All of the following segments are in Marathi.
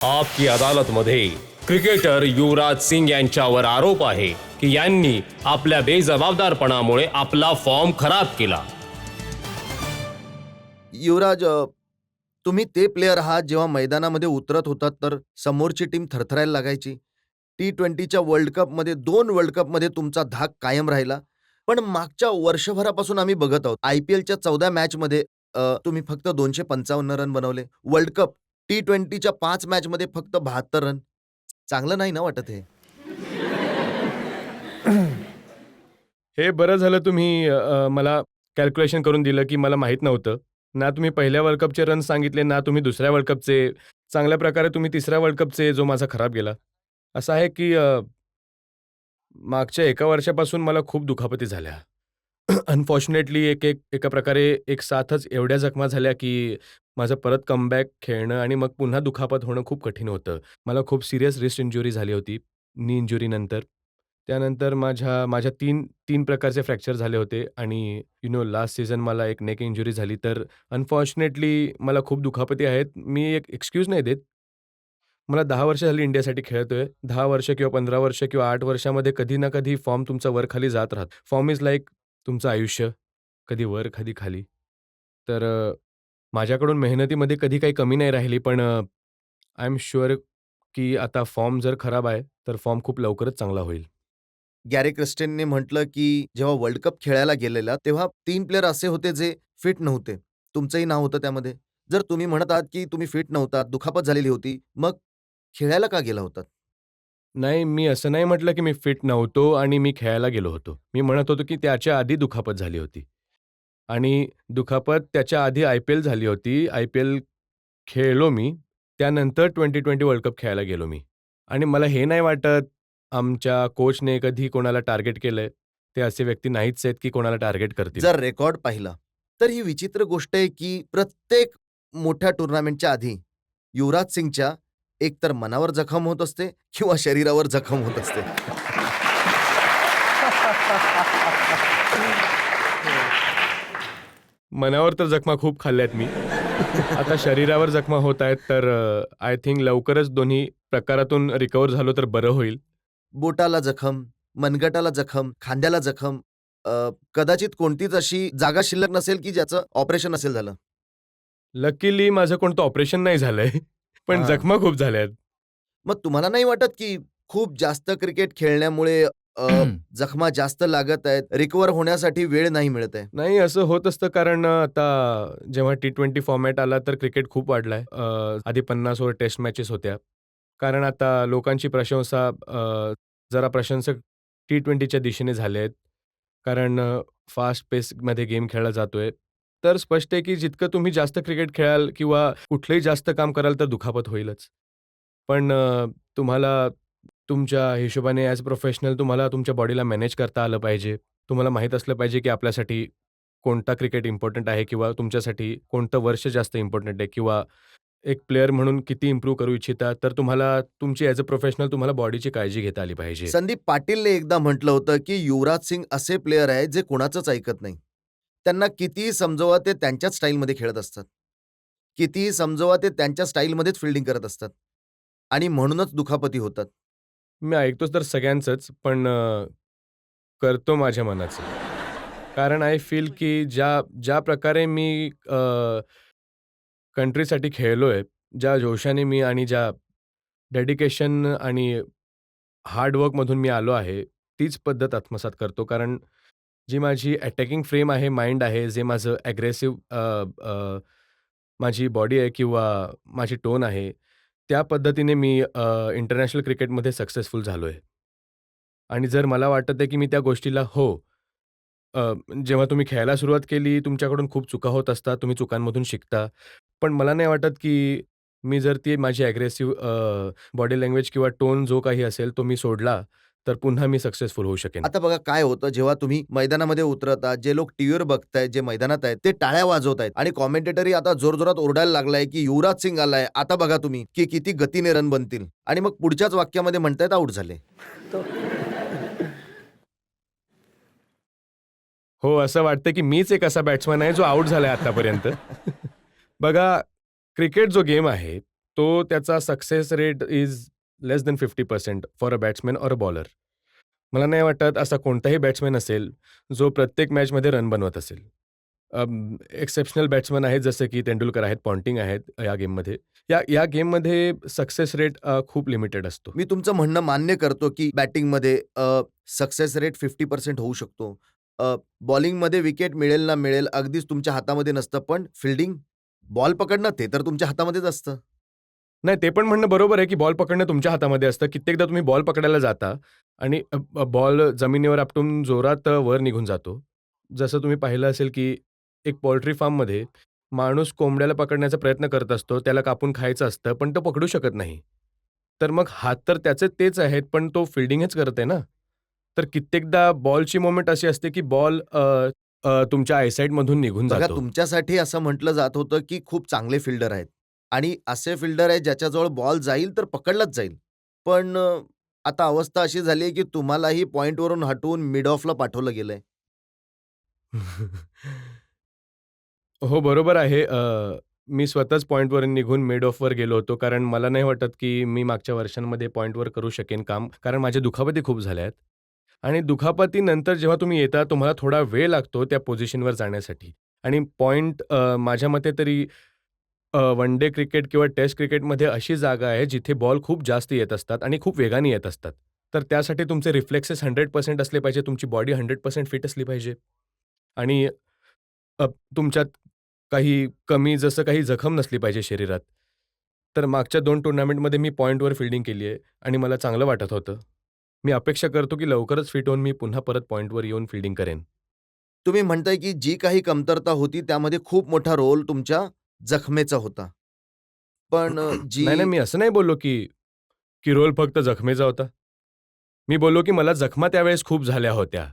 आपकी अदालतमध्ये क्रिकेटर युवराज सिंग यांच्यावर आरोप आहे की यांनी आपल्या बेजबाबदारपणामुळे आपला फॉर्म खराब केला. युवराज, तुम्ही ते प्लेयर आहात जेव्हा मैदानामध्ये उतरत होतात तर समोरची टीम थरथरायला लागायची. T20च्या वर्ल्ड कपमध्ये 2 वर्ल्ड कपमध्ये तुमचा धाक कायम राहिला. पण मागच्या वर्षभरापासून आम्ही बघत आहोत IPLच्या 14 मॅचमध्ये तुम्ही फक्त 255 रन बनवले. वर्ल्ड कप T20च्या 5 मॅचमध्ये फक्त 72 रन. चांगलं नाही ना वाटत हे? हे बरं झालं तुम्ही मला कॅल्क्युलेशन करून दिलं की मला माहीत नव्हतं. ना तुम्ही पहिल्या वर्ल्ड कपचे रन सांगितले, ना तुम्ही दुसऱ्या वर्ल्ड कपचे. चांगल्या प्रकारे तुम्ही तिसऱ्या वर्ल्ड कपचे जो माझा खराब गेला. असं आहे की मागच्या 1 वर्षापासून मला खूप दुखापती झाल्या. अनफॉर्च्युनेटली एका प्रकारे एक साथच एवढ्या जखमा झाल्या की माझं परत कमबॅक खेळणं आणि मग पुन्हा दुखापत होणं खूप कठीण होतं. मला खूप सीरियस रिस्ट इंज्युरी झाली होती, नी इंज्युरीनंतर. त्यानंतर माझ्या 3 प्रकारचे फ्रॅक्चर झाले होते आणि लास्ट सीझन मला एक नेक इंज्युरी झाली. तर अनफॉर्च्युनेटली मला खूप दुखापती आहेत. मी एक एक्सक्यूज नाही देत. मला 10 वर्ष झाली इंडियासाठी खेळतोय. 10 वर्ष किंवा 15 वर्ष किंवा 8 वर्षामध्ये कधी ना कधी फॉर्म तुमचा वर-खाली जात राहतो. फॉर्म इज लाइक तुमचं आयुष्य. कधी वर, कधी खाली. तर माझ्याकडून मेहनतीमध्ये कधी काही कमी नाही राहिली. पण आय एम शुअर की आता फॉर्म जर खराब आहे, तर फॉर्म खूप लवकरच चांगला होईल. गॅरी क्रिस्टेनने म्हटलं की जेव्हा वर्ल्ड कप खेळायला गेलेला तेव्हा 3 प्लेयर असे होते जे फिट नव्हते. तुमचंही नाव होतं त्यामध्ये. जर तुम्ही म्हणत आहात की तुम्ही फिट नव्हतात, दुखापत झालेली होती, मग खेळायला का गेला होतात? नाही, मी असं नाही म्हटलं की मी फिट नव्हतो आणि मी खेळायला गेलो होतो. मी म्हणत होतो की त्याच्या आधी दुखापत झाली होती. आणि दुखापत त्याच्या आधी IPL झाली होती. IPL खेळलो मी. त्यानंतर 2020 वर्ल्ड कप खेळायला गेलो मी. आणि मला हे नाही वाटत आमच्या कोचने कधी कोणाला टार्गेट केलंय. ते असे व्यक्ती नाहीच आहेत की कोणाला टार्गेट करतील. जर रेकॉर्ड पाहिला तर ही विचित्र गोष्ट आहे की प्रत्येक मोठ्या टुर्नामेंटच्या आधी युवराज सिंगच्या एकतर मनावर जखम होत असते किंवा शरीरावर जखम होत असते. मनावर तर जखमा खूप खाल्ल्यात मी. आता शरीरावर जखमा होत आहेत, तर आय थिंक लवकरच दोन्ही प्रकारातून रिकव्हर झालो तर बरं होईल. बोटाला जखम, मनगटाला जखम, खांद्याला जखम, कदाचित कोणतीच अशी जागा शिल्लक नसेल की ज्याचं ऑपरेशन नसेल झालं. लकीली माझं कोणतं ऑपरेशन नाही झालंय, पण हां. जखमा खूप झाल्यात. मग तुम्हाला नाही वाटत की खूप जास्त क्रिकेट खेळण्यामुळे जखमा जास्त लागत आहेत, रिकव्हर होण्यासाठी वेळ नाही मिळत आहे? नाही, असं होत असतं कारण आता जेव्हा T20 फॉर्मॅट आला तर क्रिकेट खूप वाढलाय. आधी 50 ओव्हर टेस्ट मॅचेस होत्या. कारण आता लोकांची प्रशंसा जरा प्रशंसक T20च्या दिशेने झाले आहेत. कारण फास्ट पेसमध्ये गेम खेळला जातोय. तर स्पष्ट आहे की जितकं तुम्ही जास्त क्रिकेट खेळाल किंवा कुठलंही जास्त काम कराल तर दुखापत होईलच. पण तुम्हाला तुमच्या हिशोबाने ॲज अ प्रोफेशनल तुम्हाला तुमच्या बॉडीला मॅनेज करता आलं पाहिजे. तुम्हाला माहीत असलं पाहिजे की आपल्यासाठी कोणता क्रिकेट इम्पॉर्टंट आहे किंवा तुमच्यासाठी कोणतं वर्ष जास्त इम्पॉर्टंट आहे किंवा एक प्लेयर म्हणून किती इम्प्रूव्ह करू इच्छिता, तर तुम्हाला तुमची ॲज अ प्रोफेशनल तुम्हाला बॉडीची काळजी घेता आली पाहिजे. संदीप पाटीलने एकदा म्हटलं होतं की युवराज सिंग असे प्लेयर आहेत जे कोणाचंच ऐकत नाही. त्यांना कितीही समजवा ते त्यांच्याच स्टाईलमध्ये खेळत असतात. कितीही समजवा ते त्यांच्या स्टाईलमध्येच फील्डिंग करत असतात. आणि म्हणूनच दुखापती होतात. मी ऐकतोच तर सगळ्यांचंच, पण करतो माझ्या मनाचं. कारण आय फील की ज्या ज्या प्रकारे मी कंट्रीसाठी खेळलोय, ज्या जोशाने मी आणि ज्या डेडिकेशन आणि हार्डवर्कमधून मी आलो आहे, तीच पद्धत आत्मसात करतो. कारण जी माझी अटॅकिंग फ्रेम आहे, माइंड आहे, जे माझं माझी बॉडी आहे किंवा माझी टोन आहे, त्या पद्धतीने मी इंटरनॅशनल क्रिकेटमध्ये सक्सेसफुल झालोय. आणि जर मला वाटत आहे की मी त्या गोष्टीला जेव्हा तुम्ही खेळायला सुरुवात केली, तुमच्याकडून खूप चुका होत असतात, तुम्ही चुकांमधून शिकता. पण मला नाही वाटत की मी जर ती माझी बॉडी लँग्वेज किंवा टोन जो काही असेल, तो मी सोडला, तर पुन्हा मी सक्सेसफुल होऊ शकेन. आता बघा काय होतं जेव्हा तुम्ही मैदानामध्ये उतरता, जे लोक टीव्हीवर बघतायत, जे मैदानात आहेत, ते टाळ्या वाजवतायत आणि कॉमेंटेटरही आता जोरजोरात ओरडायला लागलाय की युवराज सिंग आलाय, आता बघा तुम्ही की किती गतीने रन बनतील आणि मग पुढच्याच वाक्यामध्ये म्हणतायत आउट झाले. हो, असं वाटतं की मीच एक असा बॅट्समन आहे जो आउट झालाय आतापर्यंत. बघा, क्रिकेट जो गेम आहे, तो त्याचा success rate is less than 50% for a batsman or a bowler. मला नाही वाटत असा कोणताही बॅट्समॅन असेल, जो प्रत्येक मॅचमध्ये रन बनवत असेल. एक्सेप्शनल बॅट्समन आहेत जसे की तेंडुलकर आहेत, पॉन्टिंग आहेत या गेममध्ये. या गेममध्ये सक्सेस रेट खूप लिमिटेड असतो. मी तुमचं म्हणणं मान्य करतो की बॅटिंगमध्ये सक्सेस रेट 50% होऊ शकतो. बॉलिंगमध्ये विकेट मिळेल ना मिळेल अगदीच तुमच्या हातामध्ये नसतं, पण फील्डिंग, बॉल पकडणं ते तर तुमच्या हातामध्येच असतं. नाही, ते पण म्हणणं बरोबर आहे, की बॉल पकडणं तुमच्या हातामध्ये असतं. कित्येकदा तुम्ही बॉल पकडायला जाता आणि बॉल जमिनीवर आपटून जोरात वर निघून जातो. जसं तुम्ही पाहिलं असेल, की एक पोल्ट्री फार्ममध्ये माणूस कोंबड्याला पकडण्याचा प्रयत्न करत असतो. त्याला कापून खायचं असतं, पण तो पकडू शकत नाही. तर मग हात तर त्याचे तेच आहेत, पण तो फील्डिंगच करत आहे ना. तर कित्येकदा बॉलची मोमेंट अशी असते, की बॉल तुमच्या आयसाईटमधून निघून बघा, जातो. तुमच्यासाठी असं म्हटलं जात होतं की खूप चांगले फिल्डर आहेत आणि असे फिल्डर आहेत ज्याच्याजवळ बॉल जाईल तर पकडलाच जाईल. पण आता अवस्था अशी झाली आहे की तुम्हालाही पॉइंटवरून हटवून मिड ऑफला पाठवलं गेलंय. हो, बरोबर आहे. मी स्वतःच पॉइंटवर निघून मिड ऑफवर गेलो होतो. कारण मला नाही वाटत, की मी मागच्या वर्षांमध्ये पॉइंटवर करू शकेन काम. कारण माझ्या दुखापती खूप झाल्या आहेत. आणि दुखापतीनंतर जेव्हा तुम्ही येता, तुम्हाला थोडा वेळ लागतो त्या पोझिशनवर जाण्यासाठी. आणि पॉइंट माझ्या मते तरी वन डे क्रिकेट किंवा टेस्ट क्रिकेटमध्ये अशी जागा आहे, जिथे बॉल खूप जास्त येत असतात आणि खूप वेगाने येत असतात. तर त्यासाठी तुमचे रिफ्लेक्सेस 100% असले पाहिजे, तुमची बॉडी 100% फिट असली पाहिजे. आणि अ, तुमच्यात काही कमी जसं काही जखम नसली पाहिजे शरीरात. तर मागच्या 2 टुर्नामेंटमध्ये मी पॉइंटवर फील्डिंग केली आहे आणि मला चांगलं वाटत होतं. मी अपेक्षा करतो की लवकरच फिट होऊन मी पुन्हा परत पॉइंटवर येऊन फील्डिंग करेन. तुम्ही म्हणताय की जी काही कमतरता होती त्यामध्ये खूप मोठा रोल तुमच्या जखमेचा होता. पण नाही, नाही, मी असं नाही बोललो की की रोल फक्त जखमेचा होता. मी बोललो की मला जखमा त्यावेळेस खूप झाल्या होत्या.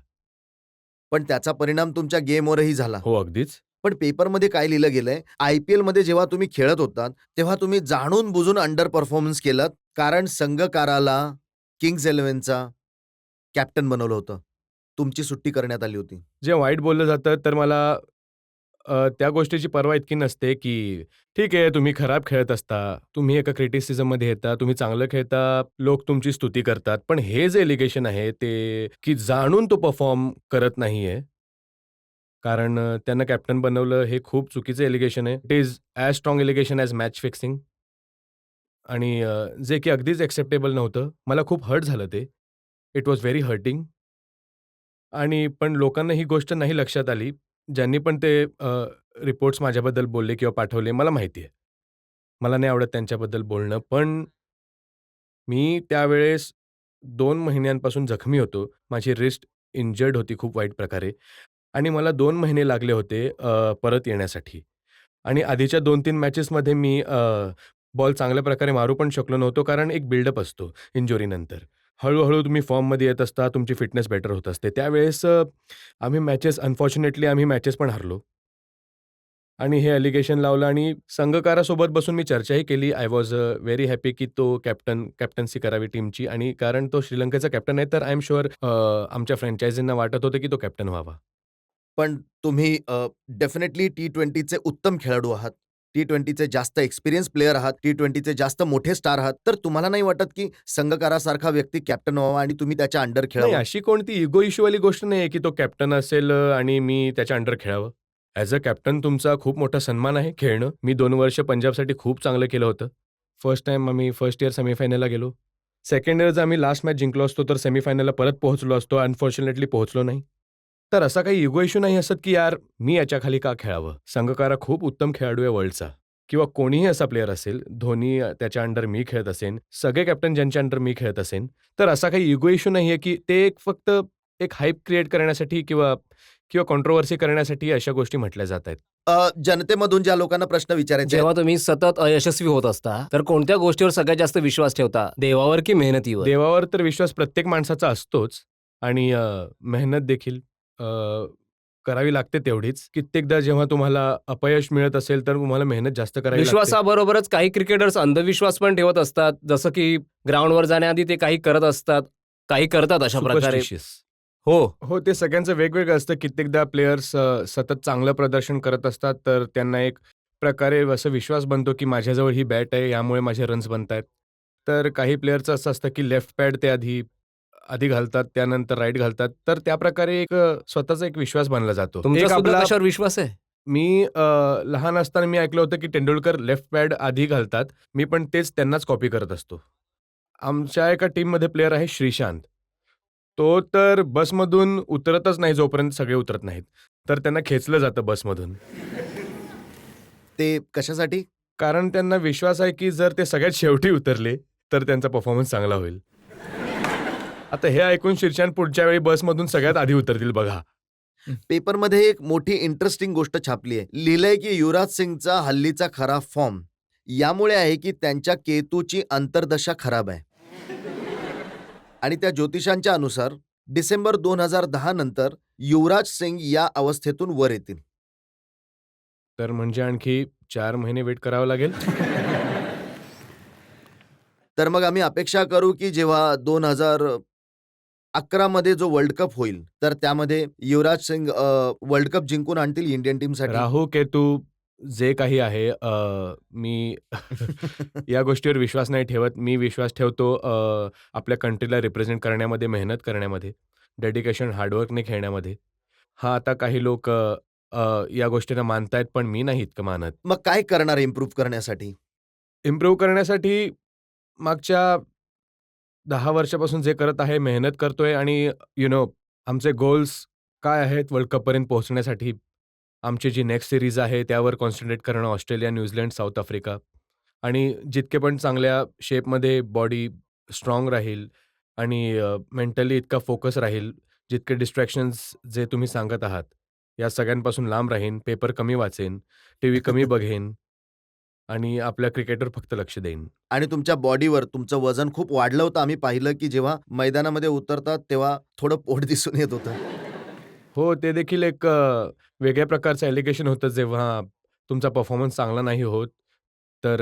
पण त्याचा परिणाम तुमच्या गेमवरही झाला. हो, अगदीच. पण पेपरमध्ये काय लिहिलं गेलंय, IPLमध्ये जेव्हा तुम्ही खेळत होतात, तेव्हा तुम्ही जाणून-बुजून अंडर परफॉर्मन्स केलात, कारण संगकाराला किंग्ज इलेव्हनचा कॅप्टन बनवलं होतं. तुमची सुट्टी करण्यात आली होती. जे वाईट बोललं जातं तर मला त्या गोष्टीची पर्वा इतकी नसते, की ठीक आहे तुम्ही खराब खेळत असता, तुम्ही एका क्रिटिसिझममध्ये येता, तुम्ही चांगलं खेळता, लोक तुमची स्तुती करतात. पण हे जे एलिगेशन आहे ते, की जाणून तो परफॉर्म करत नाहीये. कारण त्यांना कॅप्टन बनवलं हे खूप चुकीचं एलिगेशन आहे. It is as strong allegation as match fixing. आणि जे की अगदीच एक्सेप्टेबल नव्हतं. मला खूप हर्ट झालं ते. It was very hurting. आणि पण लोकांना ही गोष्ट नाही लक्षात आली. ज्यांनी पण ते रिपोर्ट्स माझ्याबद्दल बोलले किंवा पाठवले मला माहिती आहे. मला नाही आवडत त्यांच्याबद्दल बोलणं. पण मी त्यावेळेस 2 महिन्यांपासून जखमी होतो. माझी रिस्ट इंजर्ड होती खूप वाईट प्रकारे आणि मला 2 महिने लागले होते परत येण्यासाठी. आणि आधीच्या 2-3 मॅचेसमध्ये मी बॉल चांगल्या प्रकारे मारू पण शकलो नव्हतो, कारण एक बिल्डअप असतो इंज्युरीनंतर. हळू-हळू तुम्ही फॉर्ममध्ये येत असता, तुमची फिटनेस बेटर होत असते. त्यावेळेस आम्ही मॅचेस पण हारलो. आणि हे ॲलिगेशन लावलं आणि संघकारासोबत बसून मी चर्चाही केली. आय वॉज व्हेरी हॅपी की तो कॅप्टन्सी करावी टीमची आणि कारण तो श्रीलंकेचा कॅप्टन आहे, तर आय एम शुअर आमच्या फ्रँचायझींना वाटत होतं की तो कॅप्टन व्हावा. पण तुम्ही डेफिनेटली T20चे उत्तम खेळाडू आहात. T20चे जास्त एक्सपिरियन्स प्लेयर आहात. T20चे जास्त मोठे स्टार आहात. तर तुम्हाला नाही वाटत की संघकारासारखा व्यक्ती कॅप्टन व्हावा आणि तुम्ही त्याच्या अंडर नाही, खेळावं? अशी कोणती इगो इश्यूवाली गोष्ट नाही आहे की तो कॅप्टन असेल आणि मी त्याच्या अंडर खेळावं. ॲज अ कॅप्टन तुमचा खूप मोठा सन्मान आहे खेळणं. मी 2 वर्ष पंजाबसाठी खूप चांगलं केलं होतं. फर्स्ट इयर सेमीफायनलला गेलो. सेकंड इयर जर आम्ही लास्ट मॅच जिंकलो असतो, तर सेमीफायनलला परत पोहोचलो असतो. अनफॉर्च्युनेटली पोहोचलो नाही. तर असा काही इगो इश्यू नाही असत, की यार मी याच्याखाली का खेळावं? संघकारा खूप उत्तम खेळाडू आहे वर्ल्डचा किंवा कोणीही असा प्लेयर असेल, धोनी त्याच्या अंडर मी खेळत असेन, सगळे कॅप्टन ज्यांच्या अंडर मी खेळत असेन, तर असा काही इगो इश्यू नाहीये, की ते फक्त एक हाइप क्रिएट करण्यासाठी किंवा किंवा कॉन्ट्रोव्हर्सी करण्यासाठी अशा गोष्टी म्हटल्या जात आहेत. जनतेमधून ज्या लोकांना प्रश्न विचारायचे आहेत, जेव्हा तुम्ही सतत अयशस्वी होत असता, तर कोणत्या गोष्टीवर सगळ्यात जास्त विश्वास ठेवता? देवावर की मेहनतीवर? देवावर तर विश्वास प्रत्येक माणसाचा असतोच आणि मेहनत देखील अ, करावी लागते तेवढीच. कित्येकदा जेव्हा तुम्हाला अपयश मिळत असेल, तर तुम्हाला मेहनत जास्त करावी लागते. विश्वासाबरोबरच काही क्रिकेटर्स अंधविश्वास पण ठेवत असतात. जसं की ग्राउंडवर जाण्याआधी ते काही करत असतात, काही करतात अशा प्रकारे. Superstitious. हो. हो, ते सगळ्यांचं वेगवेगळं असतं. कित्येकदा प्लेयर्स सतत चांगलं प्रदर्शन करत असतात, तर त्यांना एक प्रकारे असं विश्वास बनतो, की माझ्याजवळ ही बॅट आहे, यामुळे माझे रन्स बनतायत. तर काही प्लेयरचं असं असतं, की लेफ्ट पॅड ते आधी घालतात, त्यानंतर राईट घालतात. तर त्याप्रकारे एक स्वतःचा एक विश्वास बनला जातो. तुमचा एक सुद्धा आपला कशावर विश्वास आहे? मी लहान असताना मी ऐकलं होतं, की तेंडुलकर लेफ्ट पॅड आधी घालतात. मी पण तेच त्यांनाच कॉपी करत असतो. आमच्या एका टीममध्ये प्लेयर आहे श्रीशांत. तो तर बसमधून उतरतच नाही जोपर्यंत सगळे उतरत नाहीत. तर त्यांना खेचलं जातं बसमधून. ते कशासाठी? कारण त्यांना विश्वास आहे, की जर ते सगळ्यात शेवटी उतरले, तर त्यांचा परफॉर्मन्स चांगला होईल. आता हे ऐकून श्रीशांत पुढच्या वेळी बसमधून सगळ्यात आधी उतरतील बघा. पेपरमध्ये एक मोठी इंटरेस्टिंग गोष्ट छापली आहे. लिहिलंय की युवराज सिंगचा हल्लीचा खराब फॉर्म यामुळे आहे की त्यांच्या केतूची अंतर्दशा खराब आहे. आणि त्या ज्योतिषांच्या अनुसार डिसेंबर 2010 नंतर युवराज सिंग या अवस्थेतून वर येतील. तर म्हणजे आणखी 4 महिने वेट करावं लागेल. तर मग आम्ही अपेक्षा करू की जेव्हा 2011 मध्ये जो वर्ल्ड कप होईल, तर त्यामध्ये युवराज सिंग वर्ल्ड कप जिंकून आणतील इंडियन टीमसाठी. राहू, केतू जे काही आहे मी या गोष्टीवर विश्वास नाही ठेवत. मी विश्वास ठेवतो आपल्या कंट्रीला रिप्रेझेंट करण्यामध्ये, मेहनत करण्यामध्ये, डेडिकेशन, हार्डवर्कने खेळण्यामध्ये. हां, आता काही लोक या गोष्टींना मानतायत, पण मी नाही इतकं मानत. मग काय करणार इम्प्रूव्ह करण्यासाठी? इम्प्रूव्ह करण्यासाठी मागच्या 10 वर्षापासून जे करत आहे, मेहनत करतोय आणि आमचे गोल्स काय आहेत वर्ल्ड कपपर्यंत पोहोचण्यासाठी. आमची जी नेक्स्ट सीरीज आहे त्यावर कॉन्सन्ट्रेट करणं, ऑस्ट्रेलिया, न्यूझीलंड, साऊथ आफ्रिका आणि जितके पण चांगल्या शेपमध्ये बॉडी स्ट्राँग राहील आणि मेंटली इतका फोकस राहील, जितके डिस्ट्रॅक्शन्स जे तुम्ही सांगत आहात, या सगळ्यांपासून लांब राहीन, पेपर कमी वाचेन, टीव्ही कमी बघेन आणि आपल्या क्रिकेटवर फक्त लक्ष देईन. आणि तुमच्या बॉडीवर तुमचं वजन खूप वाढलं होतं. आम्ही पाहिलं की जेव्हा मैदानामध्ये उतरतात तेव्हा थोडं पोट दिसून येत होतं. हो, ते देखील एक वेगळ्या प्रकारचं ॲलिगेशन होतं जेव्हा तुमचा परफॉर्मन्स चांगला नाही होत, तर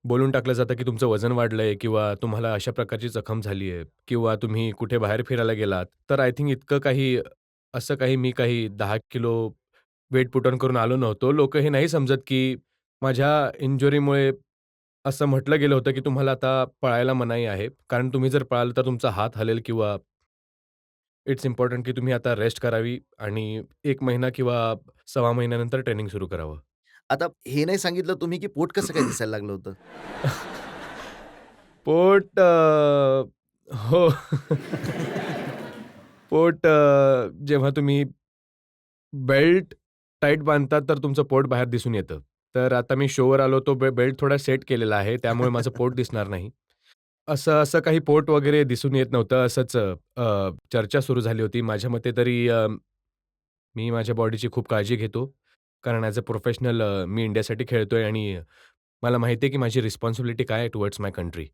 बोलून टाकलं जातं की तुमचं वजन वाढलंय किंवा तुम्हाला अशा प्रकारची जखम झाली आहे किंवा तुम्ही कुठे बाहेर फिरायला गेलात. तर आय थिंक मी काही 10 किलो वेट पुट ऑन करून आलो नव्हतो. लोकं हे नाही समजत की माझ्या इंजुरीमुळे असं म्हटलं गेलं होतं की तुम्हाला आता पळायला मनाई आहे. कारण तुम्ही जर पळाल तर तुमचा हात हलेल किंवा इट्स इम्पॉर्टंट की तुम्ही आता रेस्ट करावी आणि 1 महिना किंवा सव्वा महिन्यानंतर ट्रेनिंग सुरू करावं. आता हे नाही सांगितलं तुम्ही की पोट कसं काय दिसायला लागलं होतं? पोट हो. पोट जेव्हा तुम्ही बेल्ट टाईट बांधतात, तर तुमचं पोट बाहेर दिसून येतं. तर आता मी शोवर आलो, तो बेल्ट थोडा सेट केलेला आहे, त्यामुळे माझं पोट दिसणार नाही. असं असं काही पोट वगैरे दिसून येत नव्हतं. असंच चर्चा सुरू झाली होती. माझ्या मते तरी मी माझ्या बॉडीची खूप काळजी घेतो. कारण ॲज अ प्रोफेशनल मी इंडियासाठी खेळतोय आणि मला माहिती आहे की माझी रिस्पॉन्सिबिलिटी काय आहे टुवर्ड्स माय कंट्री.